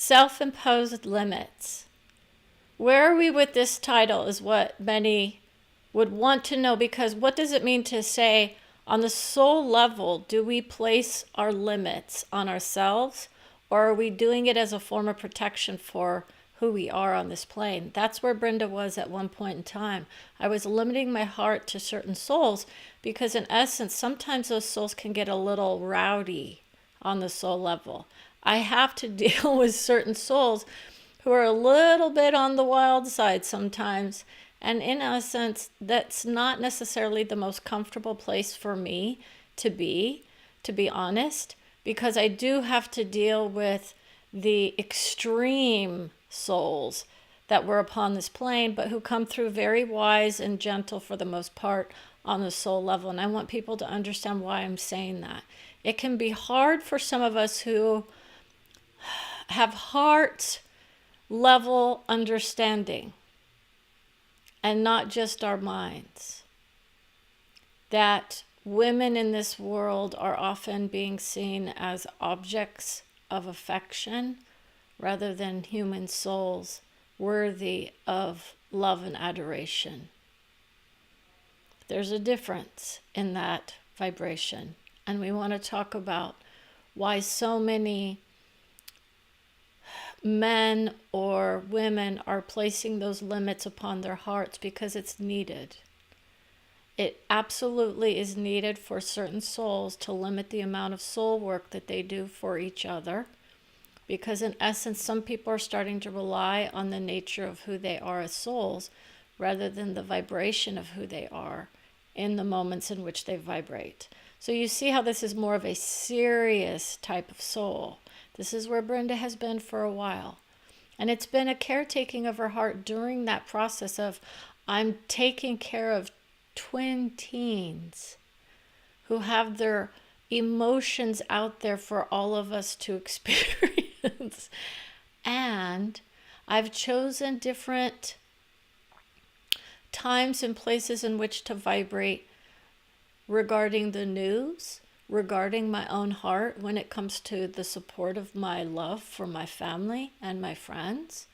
Self-imposed limits. Where are we with this title is what many would want to know, because what does it mean to say on the soul level, do we place our limits on ourselves, or are we doing it as a form of protection for who we are on this plane? That's where Brenda was at one point in time. I was limiting my heart to certain souls because in essence, sometimes those souls can get a little rowdy on the soul level. I have to deal with certain souls who are a little bit on the wild side sometimes. And in essence, that's not necessarily the most comfortable place for me to be honest, because I do have to deal with the extreme souls that were upon this plane, but who come through very wise and gentle for the most part on the soul level. And I want people to understand why I'm saying that. It can be hard for some of us who have heart level understanding and not just our minds, that women in this world are often being seen as objects of affection rather than human souls worthy of love and adoration. There's a difference in that vibration, and we want to talk about why so many men or women are placing those limits upon their hearts, because it's needed. It absolutely is needed for certain souls to limit the amount of soul work that they do for each other, because in essence, some people are starting to rely on the nature of who they are as souls rather than the vibration of who they are in the moments in which they vibrate. So you see how this is more of a serious type of soul. This is where Brenda has been for a while. And it's been a caretaking of her heart during that process of, I'm taking care of twin teens who have their emotions out there for all of us to experience. And I've chosen different times and places in which to vibrate regarding the news, regarding my own heart when it comes to the support of my love for my family and my friends,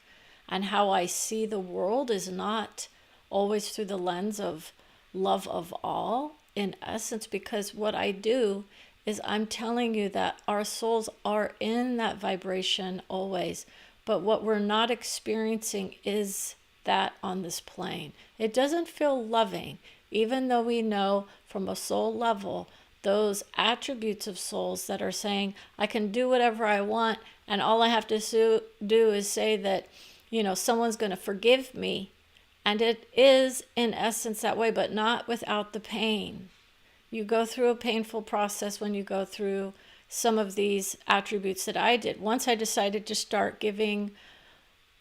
and how I see the world is not always through the lens of love of all, in essence, because what I do is I'm telling you that our souls are in that vibration always, but what we're not experiencing is that on this plane. It doesn't feel loving, even though we know from a soul level those attributes of souls that are saying, I can do whatever I want, and all I have to do is say that, someone's going to forgive me. And it is, in essence, that way, but not without the pain. You go through a painful process when you go through some of these attributes that I did. Once I decided to start giving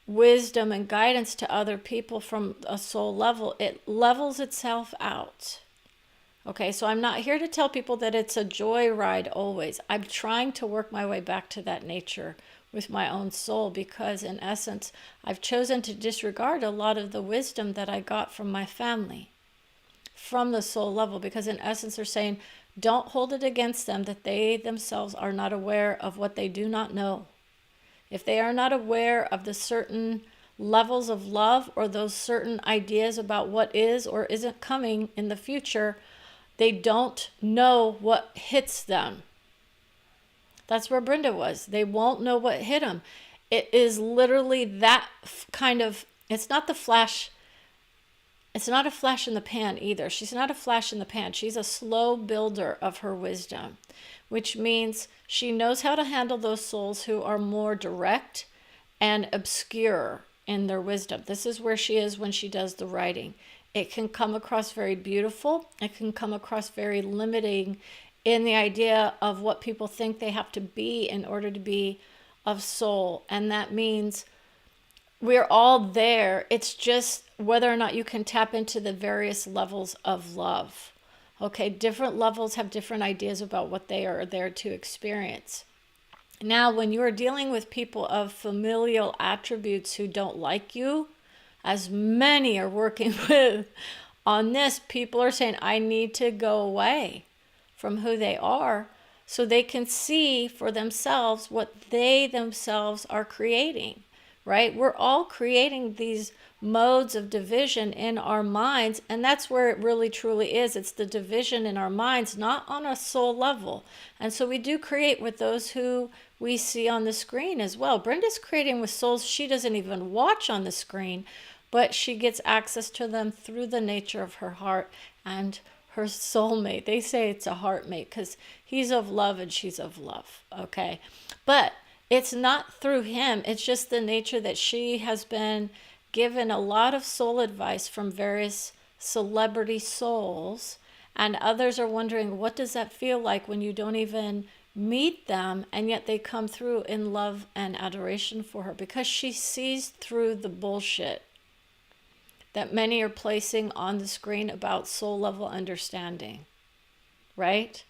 wisdom and guidance to other people from a soul level, it levels itself out. Okay, so I'm not here to tell people that it's a joy ride always. I'm trying to work my way back to that nature with my own soul, because in essence, I've chosen to disregard a lot of the wisdom that I got from my family, from the soul level, because in essence they're saying, don't hold it against them that they themselves are not aware of what they do not know. If they are not aware of the certain levels of love or those certain ideas about what is or isn't coming in the future, they don't know what hits them. That's where Brenda was. They won't know what hit them. It is literally that kind of, it's not the flash. It's not a flash in the pan either. She's not a flash in the pan. She's a slow builder of her wisdom, which means she knows how to handle those souls who are more direct and obscure in their wisdom. This is where she is when she does the writing. It can come across very beautiful. It can come across very limiting in the idea of what people think they have to be in order to be of soul. And that means we're all there. It's just whether or not you can tap into the various levels of love. Okay, different levels have different ideas about what they are there to experience. Now, when you are dealing with people of familial attributes who don't like you, as many are working with on this, people are saying, I need to go away from who they are so they can see for themselves what they themselves are creating, right? We're all creating these modes of division in our minds, and that's where it really truly is. It's the division in our minds, not on a soul level. And so we do create with those who we see on the screen as well. Brenda's creating with souls she doesn't even watch on the screen, but she gets access to them through the nature of her heart and her soulmate. They say it's a heart mate because he's of love and she's of love, okay? But it's not through him. It's just the nature that she has been given a lot of soul advice from various celebrity souls, and others are wondering, what does that feel like when you don't even meet them, and yet they come through in love and adoration for her, because she sees through the bullshit that many are placing on the screen about soul level understanding, right?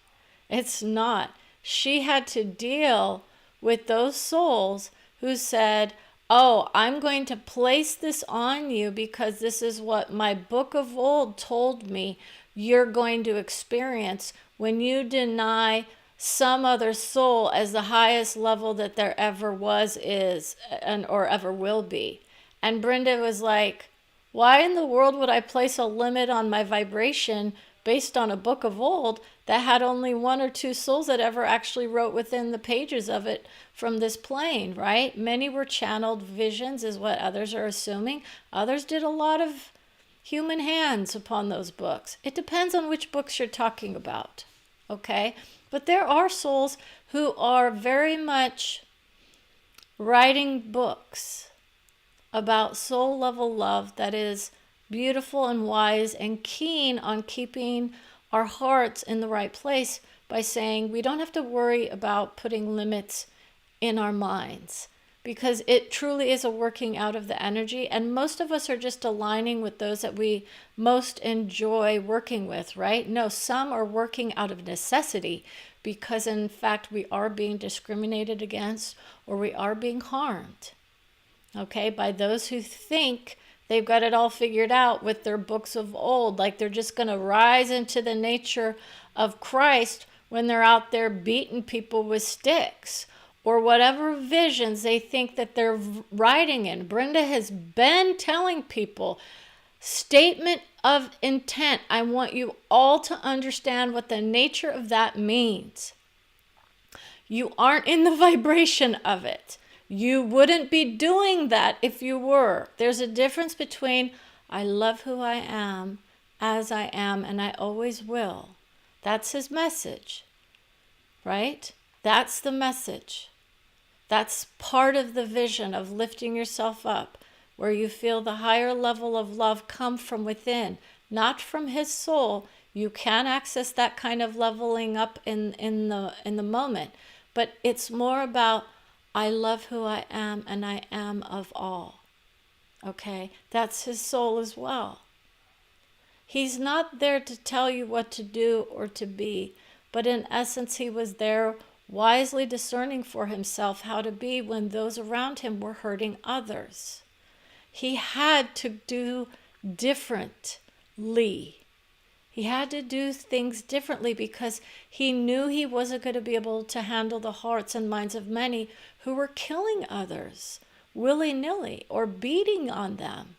It's not. She had to deal with those souls who said, oh, I'm going to place this on you because this is what my book of old told me you're going to experience when you deny some other soul as the highest level that there ever was, is, and or ever will be. And Brenda was like, why in the world would I place a limit on my vibration based on a book of old that had only one or two souls that ever actually wrote within the pages of it from this plane, right? Many were channeled visions, is what others are assuming. Others did a lot of human hands upon those books. It depends on which books you're talking about, okay? But there are souls who are very much writing books about soul level love that is beautiful and wise and keen on keeping our hearts in the right place by saying we don't have to worry about putting limits in our minds, because it truly is a working out of the energy, and most of us are just aligning with those that we most enjoy working with, right? No, some are working out of necessity because in fact we are being discriminated against or we are being harmed, okay, by those who think they've got it all figured out with their books of old, like they're just going to rise into the nature of Christ when they're out there beating people with sticks or whatever visions they think that they're riding in. Brenda has been telling people, statement of intent. I want you all to understand what the nature of that means. You aren't in the vibration of it. You wouldn't be doing that if you were. There's a difference between I love who I am, as I am, and I always will. That's his message, right? That's the message. That's part of the vision of lifting yourself up, where you feel the higher level of love come from within, not from his soul. You can access that kind of leveling up in the moment, but it's more about I love who I am and I am of all. Okay? That's his soul as well. He's not there to tell you what to do or to be, but in essence, he was there wisely discerning for himself how to be when those around him were hurting others. He had to do differently. He had to do things differently because he knew he wasn't going to be able to handle the hearts and minds of many who were killing others willy-nilly or beating on them.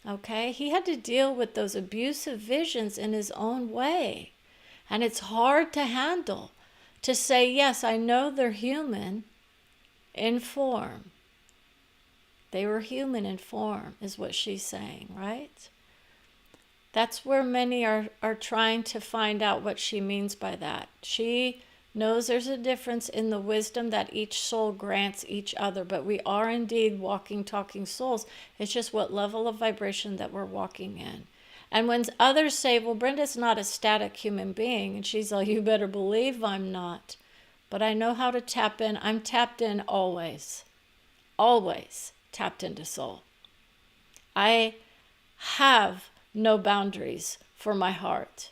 Okay? He had to deal with those abusive visions in his own way. And it's hard to handle. To say, yes, I know they're human in form. They were human in form, is what she's saying, right? That's where many are trying to find out what she means by that. She knows there's a difference in the wisdom that each soul grants each other, but we are indeed walking, talking souls. It's just what level of vibration that we're walking in. And when others say, well, Brenda's not a static human being, and she's like, you better believe I'm not. But I know how to tap in. I'm tapped in always. Always tapped into soul. I have no boundaries for my heart,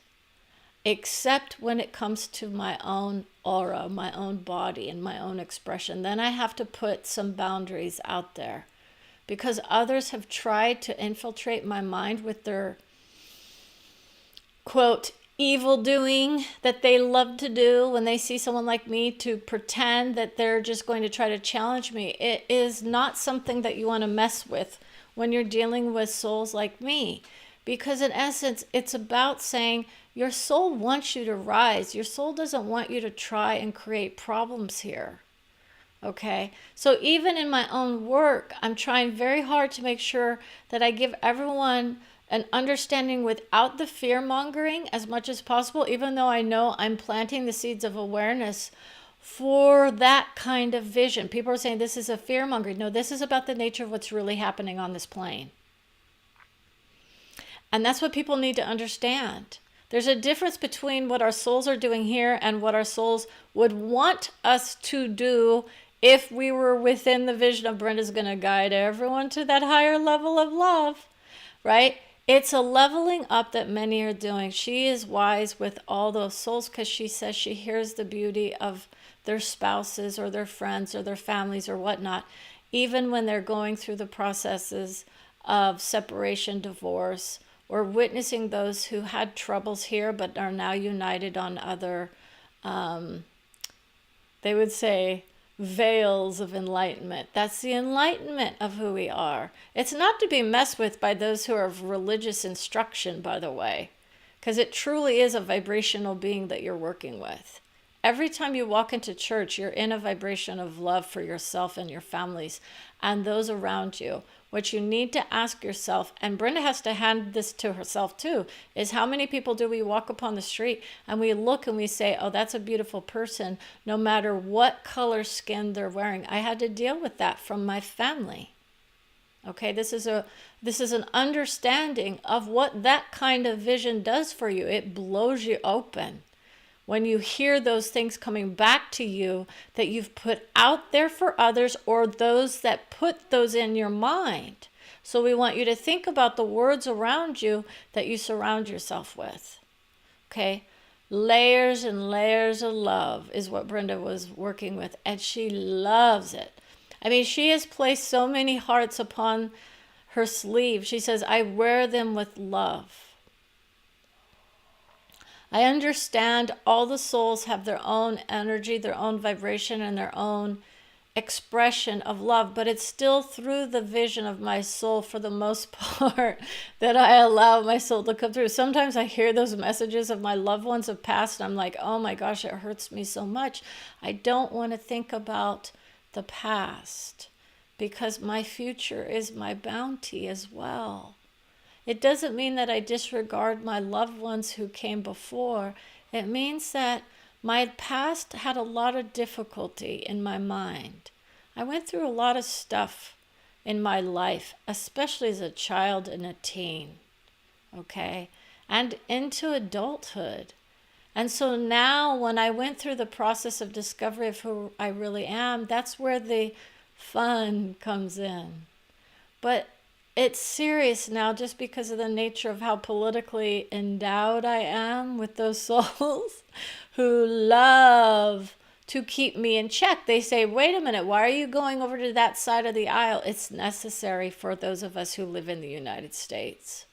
except when it comes to my own aura, my own body, and my own expression. Then I have to put some boundaries out there because others have tried to infiltrate my mind with their quote, evil doing that they love to do when they see someone like me, to pretend that they're just going to try to challenge me. It is not something that you want to mess with when you're dealing with souls like me. Because in essence, it's about saying your soul wants you to rise. Your soul doesn't want you to try and create problems here. Okay, so even in my own work, I'm trying very hard to make sure that I give everyone an understanding without the fear mongering as much as possible, even though I know I'm planting the seeds of awareness for that kind of vision. People are saying this is a fear mongering. No, this is about the nature of what's really happening on this plane. And that's what people need to understand. There's a difference between what our souls are doing here and what our souls would want us to do if we were within the vision of Brenda's going to guide everyone to that higher level of love, right? It's a leveling up that many are doing. She is wise with all those souls because she says she hears the beauty of their spouses or their friends or their families or whatnot, even when they're going through the processes of separation, divorce, or witnessing those who had troubles here but are now united on other, they would say, veils of enlightenment. That's the enlightenment of who we are. It's not to be messed with by those who are of religious instruction, by the way, because it truly is a vibrational being that you're working with. Every time you walk into church, you're in a vibration of love for yourself and your families and those around you. What you need to ask yourself, and Brenda has to hand this to herself too, is how many people do we walk upon the street and we look and we say, oh, that's a beautiful person, no matter what color skin they're wearing. I had to deal with that from my family. Okay, this is an understanding of what that kind of vision does for you. It blows you open when you hear those things coming back to you that you've put out there for others, or those that put those in your mind. So we want you to think about the words around you that you surround yourself with. Okay? Layers and layers of love is what Brenda was working with, and she loves it. I mean, she has placed so many hearts upon her sleeve. She says, I wear them with love. I understand all the souls have their own energy, their own vibration, and their own expression of love, but it's still through the vision of my soul for the most part that I allow my soul to come through. Sometimes I hear those messages of my loved ones have passed, and I'm like, oh my gosh, it hurts me so much. I don't want to think about the past because my future is my bounty as well. It doesn't mean that I disregard my loved ones who came before. It means that my past had a lot of difficulty in my mind. I went through a lot of stuff in my life, especially as a child and a teen, okay, and into adulthood. And so now when I went through the process of discovery of who I really am, that's where the fun comes in. But it's serious now just because of the nature of how politically endowed I am with those souls who love to keep me in check. They say, wait a minute, why are you going over to that side of the aisle? It's necessary for those of us who live in the United States.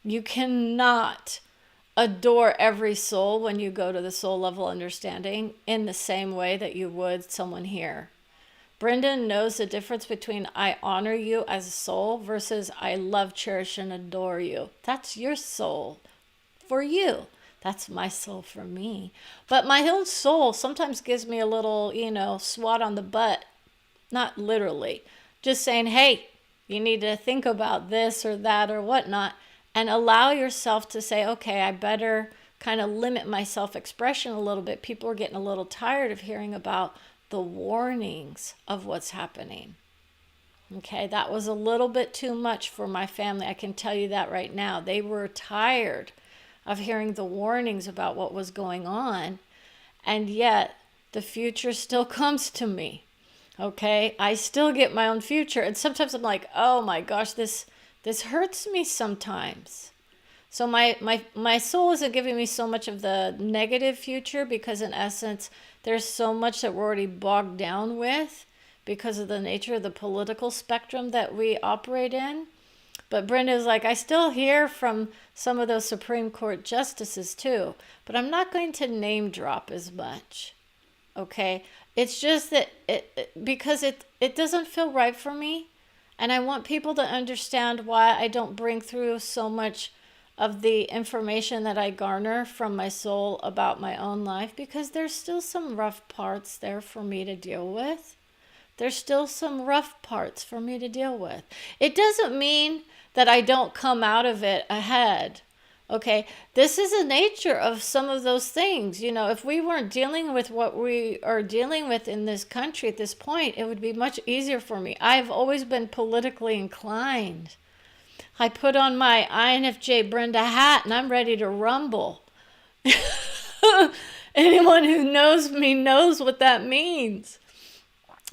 You cannot adore every soul when you go to the soul level understanding in the same way that you would someone here. Brenda knows the difference between I honor you as a soul versus I love, cherish, and adore you. That's your soul for you. That's my soul for me. But my own soul sometimes gives me a little, swat on the butt. Not literally. Just saying, hey, you need to think about this or that or whatnot. And allow yourself to say, okay, I better kind of limit my self-expression a little bit. People are getting a little tired of hearing about the warnings of what's happening. Okay, that was a little bit too much for my family. I can tell you that right now. They were tired of hearing the warnings about what was going on, and yet the future still comes to me. Okay, I still get my own future, and sometimes I'm like, oh my gosh, this hurts me sometimes. So my soul isn't giving me so much of the negative future because in essence, there's so much that we're already bogged down with because of the nature of the political spectrum that we operate in. But Brenda's like, I still hear from some of those Supreme Court justices too, but I'm not going to name drop as much. Okay? It's just that because it doesn't feel right for me, and I want people to understand why I don't bring through so much of the information that I garner from my soul about my own life, because there's still some rough parts there for me to deal with. There's still some rough parts for me to deal with. It doesn't mean that I don't come out of it ahead. Okay, this is the nature of some of those things. You know, if we weren't dealing with what we are dealing with in this country at this point, it would be much easier for me. I've always been politically inclined. I put on my INFJ Brenda hat and I'm ready to rumble. Anyone who knows me knows what that means.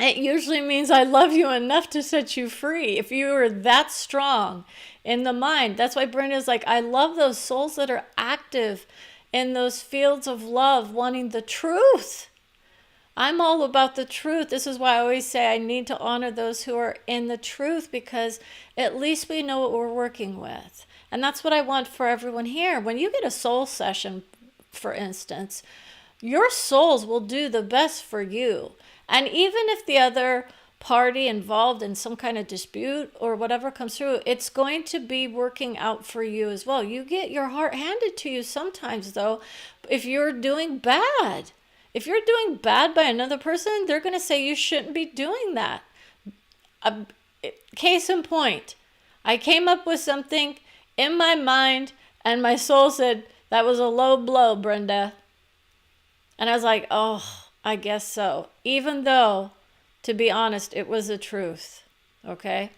It usually means I love you enough to set you free. If you are that strong in the mind, that's why Brenda's like, I love those souls that are active in those fields of love, wanting the truth. I'm all about the truth. This is why I always say I need to honor those who are in the truth, because at least we know what we're working with. And that's what I want for everyone here. When you get a soul session, for instance, your souls will do the best for you. And even if the other party involved in some kind of dispute or whatever comes through, it's going to be working out for you as well. You get your heart handed to you sometimes, though, if you're doing bad. If you're doing bad by another person, they're going to say you shouldn't be doing that. Case in point, I came up with something in my mind and my soul said, that was a low blow, Brenda. And I was like, oh, I guess so. Even though, to be honest, it was the truth. Okay?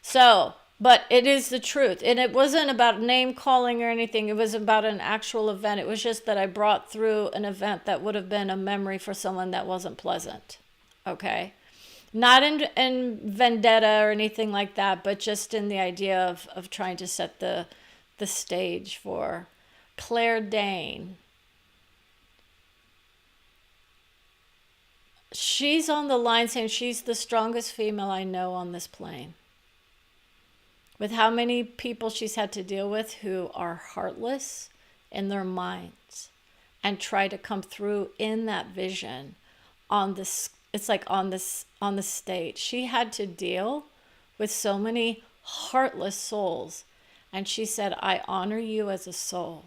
So, but it is the truth. And it wasn't about name calling or anything. It was about an actual event. It was just that I brought through an event that would have been a memory for someone that wasn't pleasant. Okay? Not in vendetta or anything like that, but just in the idea of trying to set the stage for Claire Dane. She's on the line saying she's the strongest female I know on this plane. With how many people she's had to deal with who are heartless in their minds and try to come through in that vision on this, it's like on the stage. She had to deal with so many heartless souls. And she said, I honor you as a soul.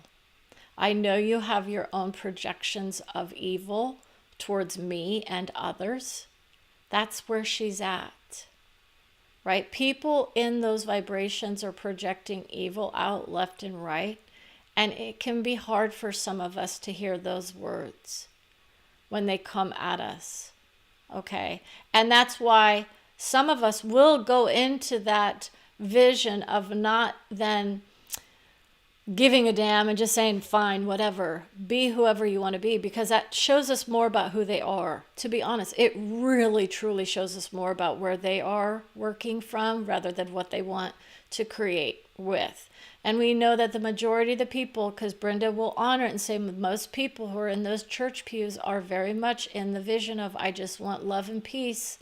I know you have your own projections of evil towards me and others. That's where she's at, right? People in those vibrations are projecting evil out left and right, and it can be hard for some of us to hear those words when they come at us, okay? And that's why some of us will go into that vision of not then giving a damn and just saying, fine, whatever, be whoever you want to be, because that shows us more about who they are. To be honest, it really, truly shows us more about where they are working from rather than what they want to create with. And we know that the majority of the people, because Brenda will honor it and say most people who are in those church pews are very much in the vision of, I just want love and peace,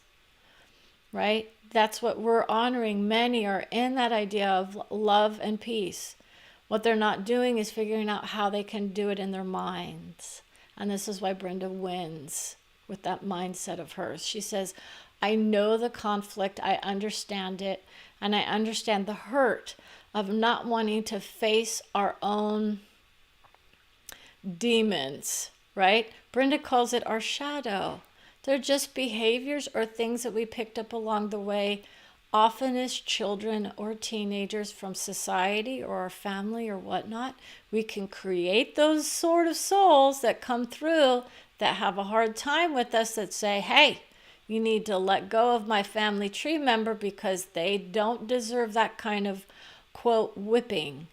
right? That's what we're honoring. Many are in that idea of love and peace. What they're not doing is figuring out how they can do it in their minds. And this is why Brenda wins with that mindset of hers. She says, I know the conflict, I understand it, and I understand the hurt of not wanting to face our own demons, right? Brenda calls it our shadow. They're just behaviors or things that we picked up along the way, often as children or teenagers from society or our family or whatnot. We can create those sort of souls that come through that have a hard time with us that say, hey, you need to let go of my family tree member because they don't deserve that kind of, quote, whipping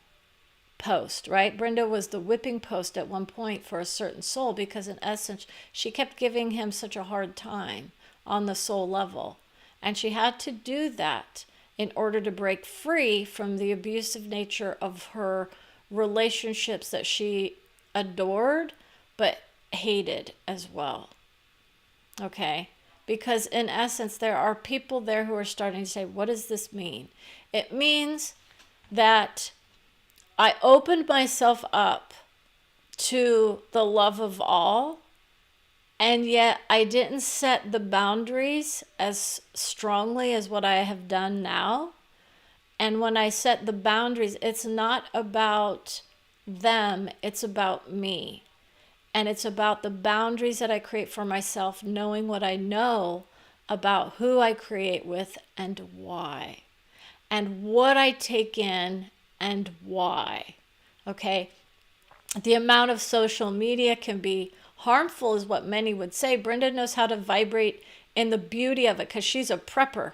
post, right? Brenda was the whipping post at one point for a certain soul because in essence, she kept giving him such a hard time on the soul level. And she had to do that in order to break free from the abusive nature of her relationships that she adored, but hated as well. Okay? Because in essence, there are people there who are starting to say, what does this mean? It means that I opened myself up to the love of all, and yet I didn't set the boundaries as strongly as what I have done now. And when I set the boundaries, it's not about them, it's about me. And it's about the boundaries that I create for myself, knowing what I know about who I create with and why, and what I take in and why. Okay? The amount of social media can be harmful, is what many would say. Brenda knows how to vibrate in the beauty of it because she's a prepper.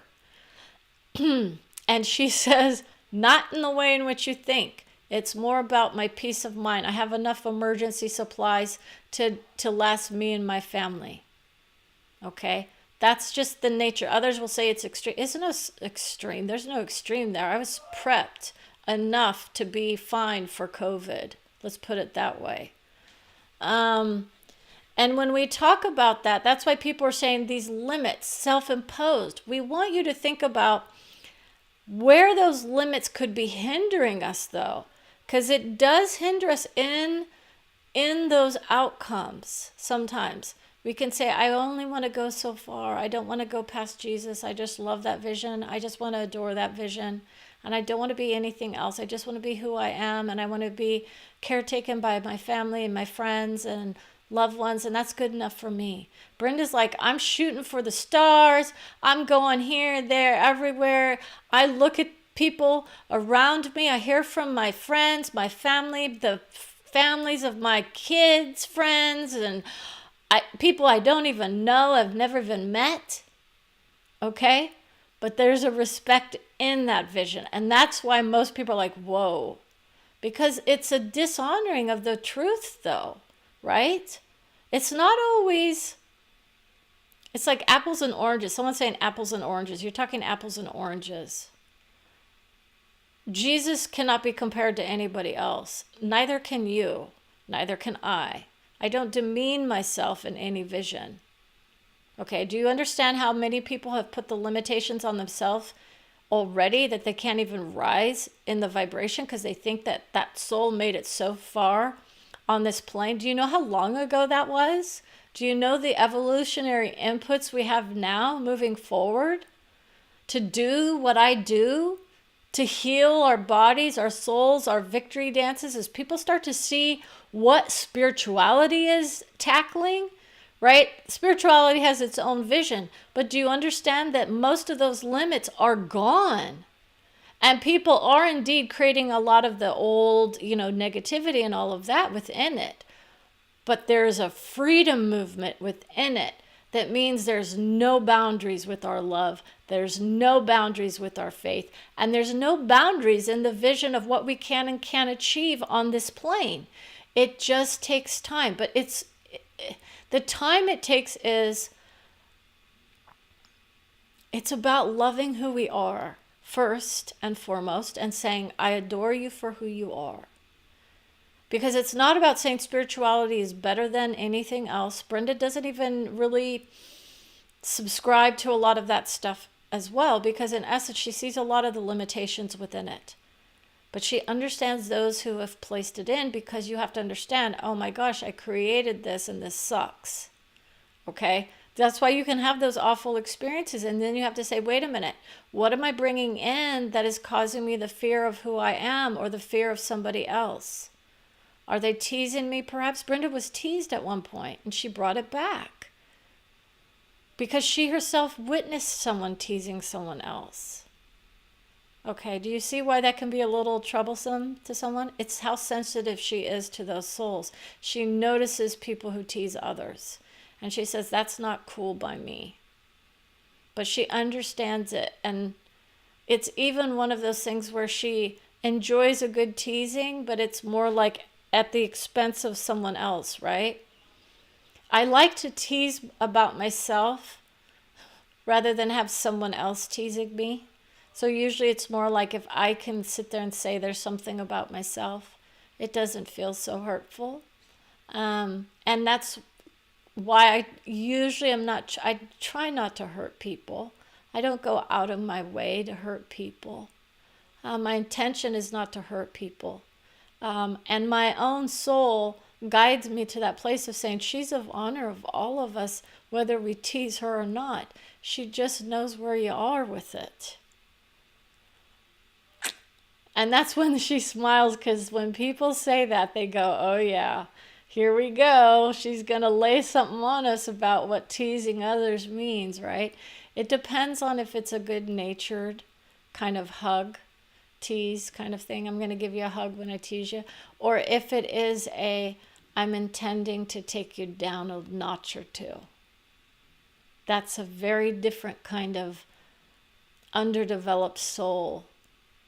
And she says, not in the way in which you think. It's more about my peace of mind. I have enough emergency supplies to last me and my family. Okay? That's just the nature. Others will say it's extreme. It's no extreme. There's no extreme there. I was prepped enough to be fine for COVID. Let's put it that way. And when we talk about that, that's why people are saying these limits, self-imposed. We want you to think about where those limits could be hindering us, though, because it does hinder us in those outcomes. Sometimes we can say, I only want to go so far. I don't want to go past Jesus. I just love that vision. I just want to adore that vision. And I don't want to be anything else. I just want to be who I am. And I want to be caretaken by my family and my friends and loved ones. And that's good enough for me. Brenda's like, I'm shooting for the stars. I'm going here, there, everywhere. I look at people around me. I hear from my friends, my family, the families of my kids' friends, and people I don't even know, I've never even met. Okay? But there's a respect in that vision. And that's why most people are like, whoa. Because it's a dishonoring of the truth, though, right? It's not always, it's like apples and oranges. Someone's saying apples and oranges. You're talking apples and oranges. Jesus cannot be compared to anybody else. Neither can you. Neither can I. I don't demean myself in any vision. Okay, do you understand how many people have put the limitations on themselves already that they can't even rise in the vibration because they think that that soul made it so far on this plane? Do you know how long ago that was? Do you know the evolutionary inputs we have now moving forward to do what I do, to heal our bodies, our souls, our victory dances, as people start to see what spirituality is tackling? Right? Spirituality has its own vision, but do you understand that most of those limits are gone? And people are indeed creating a lot of the old, negativity and all of that within it. But there's a freedom movement within it that means there's no boundaries with our love. There's no boundaries with our faith. And there's no boundaries in the vision of what we can and can't achieve on this plane. It just takes time. But the time it takes it's about loving who we are first and foremost and saying, I adore you for who you are. Because it's not about saying spirituality is better than anything else. Brenda doesn't even really subscribe to a lot of that stuff as well, because in essence, she sees a lot of the limitations within it. But she understands those who have placed it in, because you have to understand, oh my gosh, I created this and this sucks. Okay? That's why you can have those awful experiences. And then you have to say, wait a minute, what am I bringing in that is causing me the fear of who I am or the fear of somebody else? Are they teasing me perhaps? Brenda was teased at one point and she brought it back because she herself witnessed someone teasing someone else. Okay, do you see why that can be a little troublesome to someone? It's how sensitive she is to those souls. She notices people who tease others. And she says, that's not cool by me. But she understands it. And it's even one of those things where she enjoys a good teasing, but it's more like at the expense of someone else, right? I like to tease about myself rather than have someone else teasing me. So usually it's more like if I can sit there and say there's something about myself, it doesn't feel so hurtful. And that's why I try not to hurt people. I don't go out of my way to hurt people. My intention is not to hurt people. And my own soul guides me to that place of saying she's of honor of all of us, whether we tease her or not. She just knows where you are with it. And that's when she smiles, because when people say that, they go, oh yeah, here we go. She's going to lay something on us about what teasing others means, right? It depends on if it's a good-natured kind of hug, tease kind of thing. I'm going to give you a hug when I tease you. Or if it is I'm intending to take you down a notch or two. That's a very different kind of underdeveloped soul,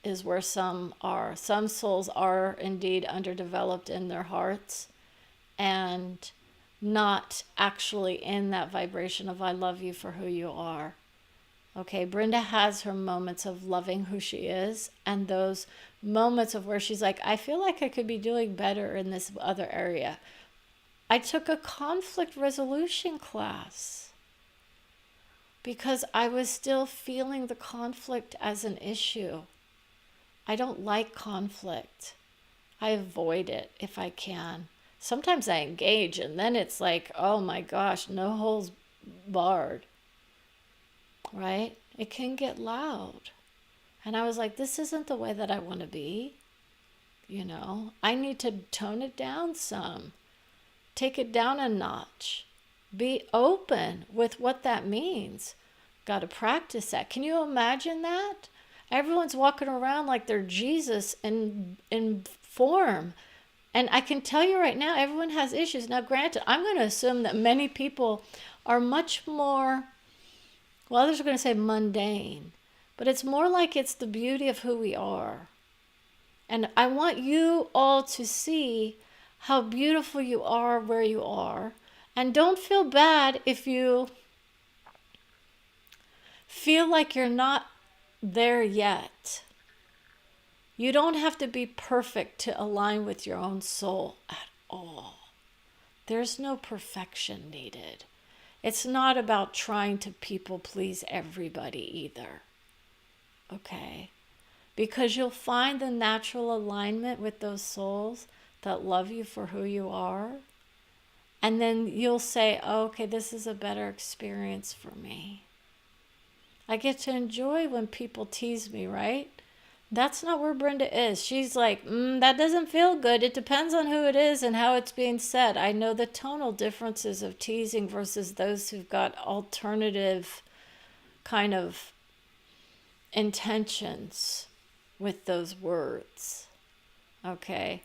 is where some are. Some souls are indeed underdeveloped in their hearts and not actually in that vibration of I love you for who you are. Okay, Brenda has her moments of loving who she is, and those moments of where she's like, I feel like I could be doing better in this other area. I took a conflict resolution class because I was still feeling the conflict as an issue. I don't like conflict. I avoid it if I can. Sometimes I engage, and then it's like, oh my gosh, no holds barred. Right? It can get loud. And I was like, this isn't the way that I want to be. I need to tone it down some. Take it down a notch. Be open with what that means. Got to practice that. Can you imagine that? Everyone's walking around like they're Jesus in form. And I can tell you right now, everyone has issues. Now, granted, I'm going to assume that many people are much more, well, others are going to say mundane, but it's more like it's the beauty of who we are. And I want you all to see how beautiful you are where you are. And don't feel bad if you feel like you're not there yet. You don't have to be perfect to align with your own soul at all. There's no perfection needed. It's not about trying to people please everybody either. Okay? Because you'll find the natural alignment with those souls that love you for who you are. And then you'll say, oh, okay, this is a better experience for me. I get to enjoy when people tease me, right? That's not where Brenda is. She's like, that doesn't feel good. It depends on who it is and how it's being said. I know the tonal differences of teasing versus those who've got alternative kind of intentions with those words. Okay?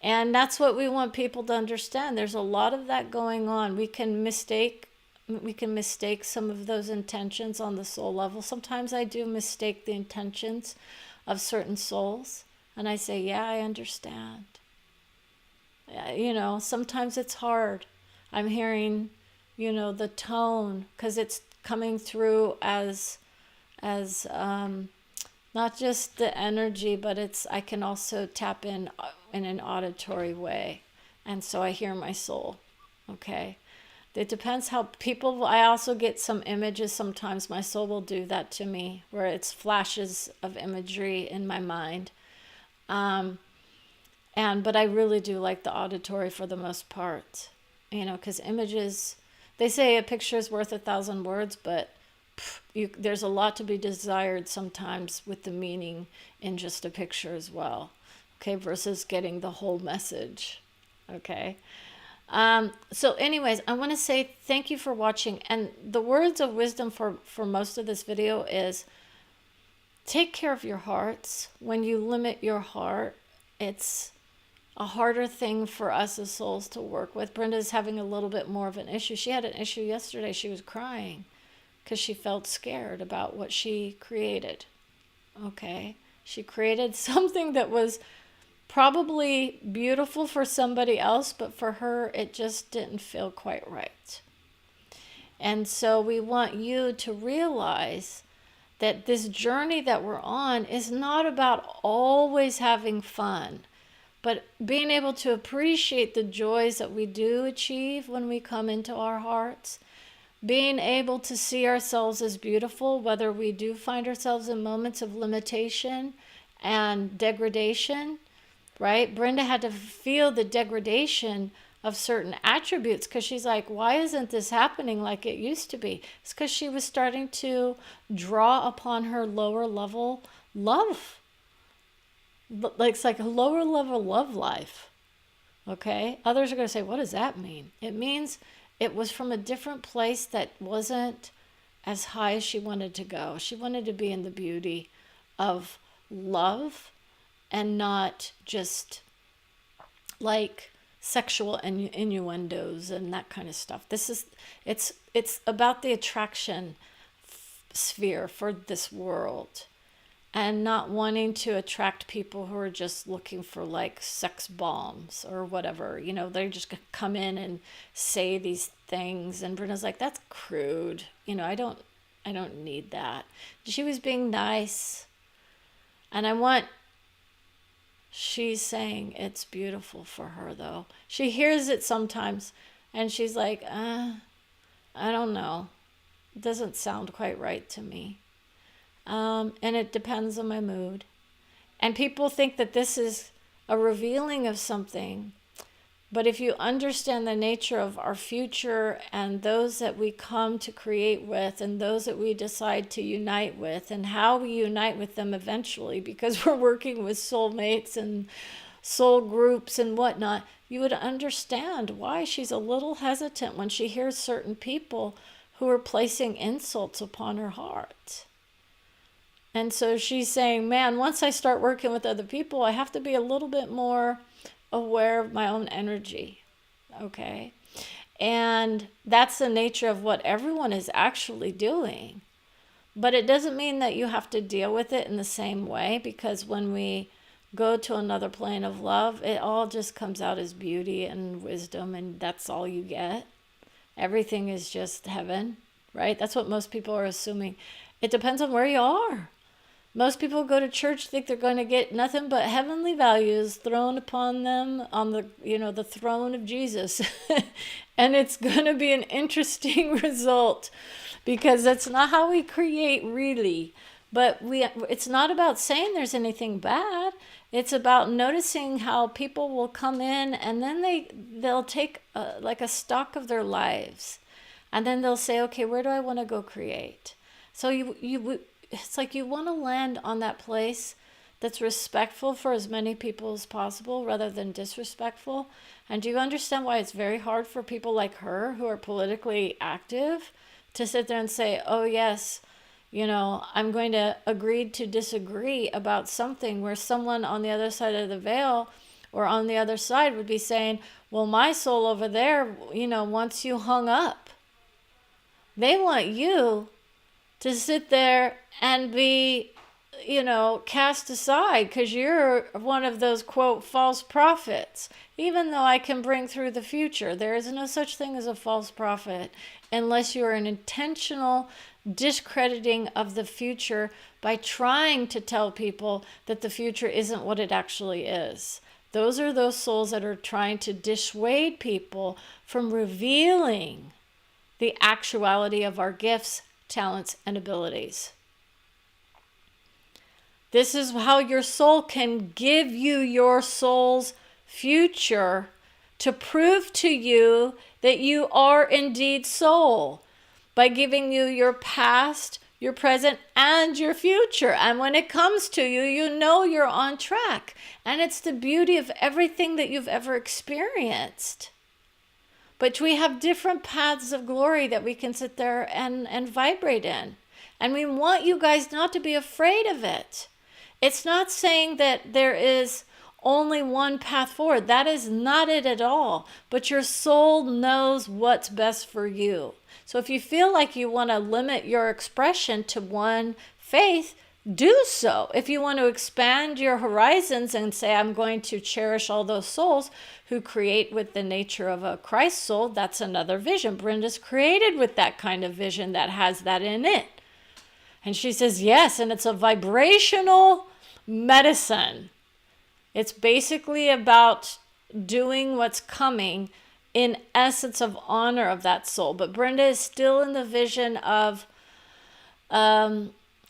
And that's what we want people to understand. There's a lot of that going on. We can mistake some of those intentions on the soul level. Sometimes I do mistake the intentions of certain souls, and I say, yeah, I understand. Sometimes it's hard. I'm hearing, the tone, because it's coming through as not just the energy, but I can also tap in an auditory way. And so I hear my soul. Okay. It depends how I also get some images. Sometimes my soul will do that to me, where it's flashes of imagery in my mind. But I really do like the auditory for the most part, because images, they say a picture is worth 1,000 words, but there's a lot to be desired sometimes with the meaning in just a picture as well. Okay, versus getting the whole message. Okay. So anyways, I want to say thank you for watching. And the words of wisdom for most of this video is take care of your hearts. When you limit your heart, it's a harder thing for us as souls to work with. Brenda's having a little bit more of an issue. She had an issue yesterday. She was crying because she felt scared about what she created. Okay. She created something that was probably beautiful for somebody else, but for her, it just didn't feel quite right. And so we want you to realize that this journey that we're on is not about always having fun, but being able to appreciate the joys that we do achieve when we come into our hearts, being able to see ourselves as beautiful, whether we do find ourselves in moments of limitation, and degradation, right? Brenda had to feel the degradation of certain attributes because she's like, why isn't this happening like it used to be? It's because she was starting to draw upon her lower level love. It's like a lower level love life. Okay? Others are going to say, what does that mean? It means it was from a different place that wasn't as high as she wanted to go. She wanted to be in the beauty of love and not just like sexual innuendos and that kind of stuff. It's about the attraction sphere for this world, and not wanting to attract people who are just looking for like sex bombs or whatever. They're just gonna come in and say these things, and Brenda's like, that's crude. I don't need that. She was being nice, and she's saying it's beautiful for her though. She hears it sometimes and she's like, I don't know. It doesn't sound quite right to me. And it depends on my mood. And people think that this is a revealing of something. But if you understand the nature of our future and those that we come to create with and those that we decide to unite with and how we unite with them eventually, because we're working with soulmates and soul groups and whatnot, you would understand why she's a little hesitant when she hears certain people who are placing insults upon her heart. And so she's saying, man, once I start working with other people, I have to be a little bit more aware of my own energy. Okay? And that's the nature of what everyone is actually doing. But it doesn't mean that you have to deal with it in the same way, because when we go to another plane of love, it all just comes out as beauty and wisdom, and that's all you get. Everything is just heaven, right? That's what most people are assuming. It depends on where you are. Most people go to church, think they're going to get nothing but heavenly values thrown upon them on the throne of Jesus. And it's going to be an interesting result, because that's not how we create really. But it's not about saying there's anything bad. It's about noticing how people will come in and then they'll take like a stock of their lives. And then they'll say, okay, where do I want to go create? So it's like you want to land on that place that's respectful for as many people as possible rather than disrespectful. And do you understand why it's very hard for people like her who are politically active to sit there and say, oh yes, I'm going to agree to disagree about something, where someone on the other side of the veil or on the other side would be saying, well, my soul over there, wants you hung up. They want you to sit there and be, cast aside because you're one of those, quote, false prophets. Even though I can bring through the future, there is no such thing as a false prophet unless you are an intentional discrediting of the future by trying to tell people that the future isn't what it actually is. Those are those souls that are trying to dissuade people from revealing the actuality of our gifts, talents, and abilities. This is how your soul can give you your soul's future to prove to you that you are indeed soul, by giving you your past, your present, and your future. And when it comes to you, you're on track. And it's the beauty of everything that you've ever experienced. But we have different paths of glory that we can sit there and vibrate in. And we want you guys not to be afraid of it. It's not saying that there is only one path forward. That is not it at all. But your soul knows what's best for you. So if you feel like you want to limit your expression to one faith, do so. If you want to expand your horizons and say, I'm going to cherish all those souls who create with the nature of a Christ soul, that's another vision. Brenda's created with that kind of vision that has that in it. And she says, yes, and it's a vibrational medicine. It's basically about doing what's coming in essence of honor of that soul. But Brenda is still in the vision of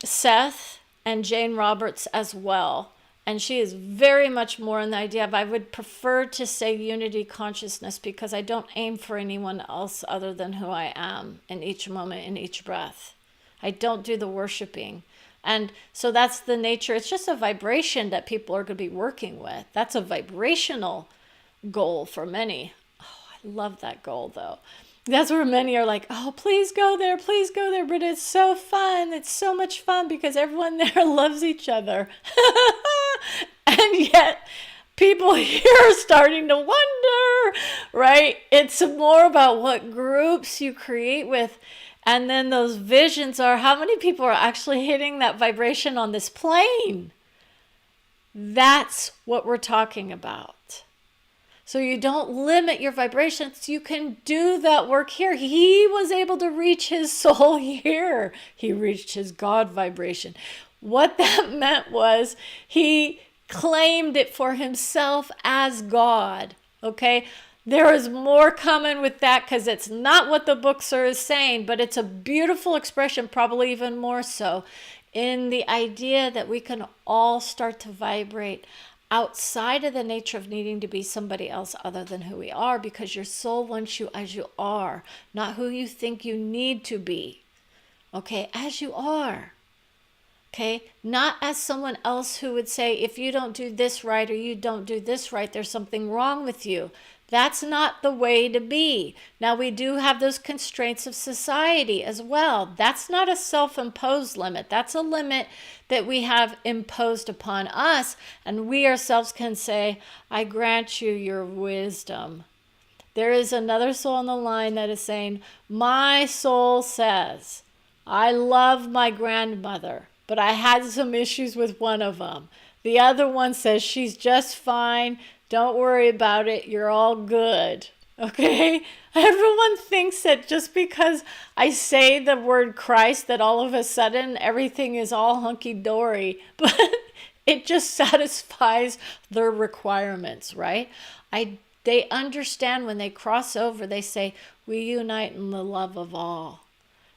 Seth and Jane Roberts as well. And she is very much more in the idea of, I would prefer to say unity consciousness, because I don't aim for anyone else other than who I am in each moment, in each breath. I don't do the worshiping. And so that's the nature. It's just a vibration that people are going to be working with. That's a vibrational goal for many. Oh, I love that goal though. That's where many are like, oh, please go there, but it's so fun. It's so much fun because everyone there loves each other. And yet people here are starting to wonder, right? It's more about what groups you create with. And then those visions are how many people are actually hitting that vibration on this plane. That's what we're talking about. So you don't limit your vibrations. You can do that work here. He was able to reach his soul here. He reached his God vibration. What that meant was he claimed it for himself as God. Okay? There is more coming with that, because it's not what the book is saying, but it's a beautiful expression, probably even more so, in the idea that we can all start to vibrate outside of the nature of needing to be somebody else other than who we are, because your soul wants you as you are, not who you think you need to be. Okay, as you are. Okay, not as someone else who would say, if you don't do this right or you don't do this right, there's something wrong with you. That's not the way to be. Now, we do have those constraints of society as well. That's not a self-imposed limit. That's a limit that we have imposed upon us, and we ourselves can say, I grant you your wisdom. There is another soul on the line that is saying, my soul says, I love my grandmother, but I had some issues with one of them. The other one says, she's just fine. Don't worry about it. You're all good. Okay? Everyone thinks that just because I say the word Christ, that all of a sudden everything is all hunky-dory. But it just satisfies their requirements, right? They understand when they cross over, they say, we unite in the love of all.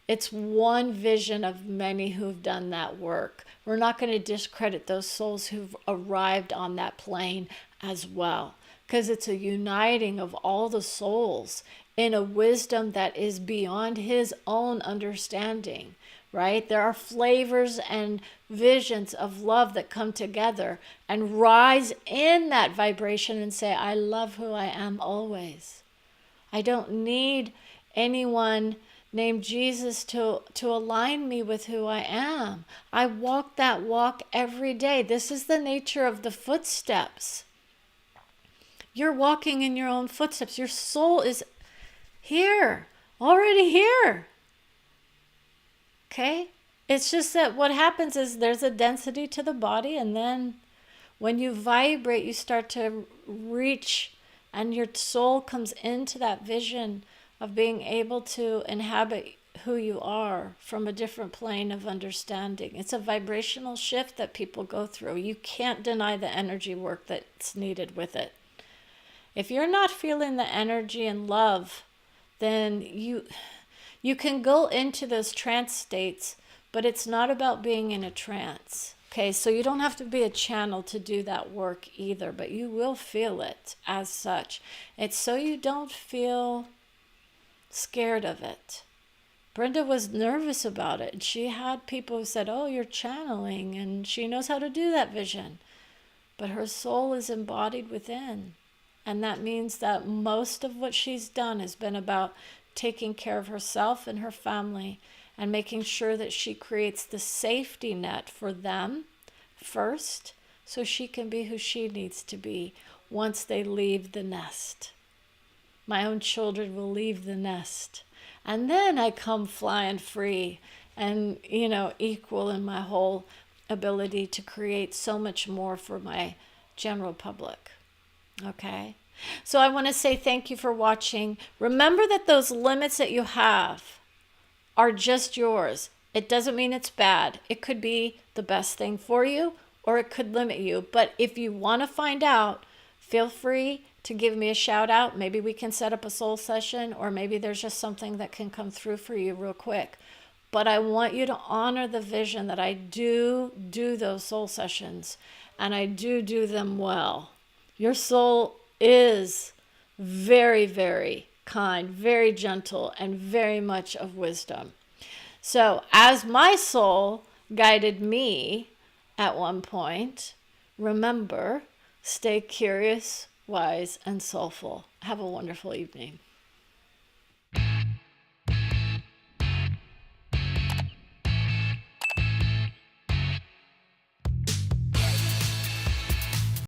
It's one vision of many who've done that work. We're not going to discredit those souls who've arrived on that plane as well, because it's a uniting of all the souls in a wisdom that is beyond his own understanding, right? There are flavors and visions of love that come together and rise in that vibration and say, I love who I am always. I don't need anyone named Jesus to align me with who I am. I walk that walk every day. This is the nature of the footsteps. You're walking in your own footsteps. Your soul is here, already here. Okay? It's just that what happens is there's a density to the body, and then when you vibrate, you start to reach, and your soul comes into that vision of being able to inhabit who you are from a different plane of understanding. It's a vibrational shift that people go through. You can't deny the energy work that's needed with it. If you're not feeling the energy and love, then you can go into those trance states, but it's not about being in a trance. Okay, so you don't have to be a channel to do that work either, but you will feel it as such. It's so you don't feel scared of it. Brenda was nervous about it, and she had people who said, oh, you're channeling, and she knows how to do that vision. But her soul is embodied within. And that means that most of what she's done has been about taking care of herself and her family and making sure that she creates the safety net for them first, so she can be who she needs to be once they leave the nest. My own children will leave the nest. And then I come flying free and, equal in my whole ability to create so much more for my general public. Okay? So I want to say thank you for watching. Remember that those limits that you have are just yours. It doesn't mean it's bad. It could be the best thing for you, or it could limit you. But if you want to find out, feel free to give me a shout out. Maybe we can set up a soul session, or maybe there's just something that can come through for you real quick. But I want you to honor the vision that I do those soul sessions. and I do them well. Your soul is very, very kind, very gentle, and very much of wisdom. So as my soul guided me at one point, remember, stay curious, wise, and soulful. Have a wonderful evening.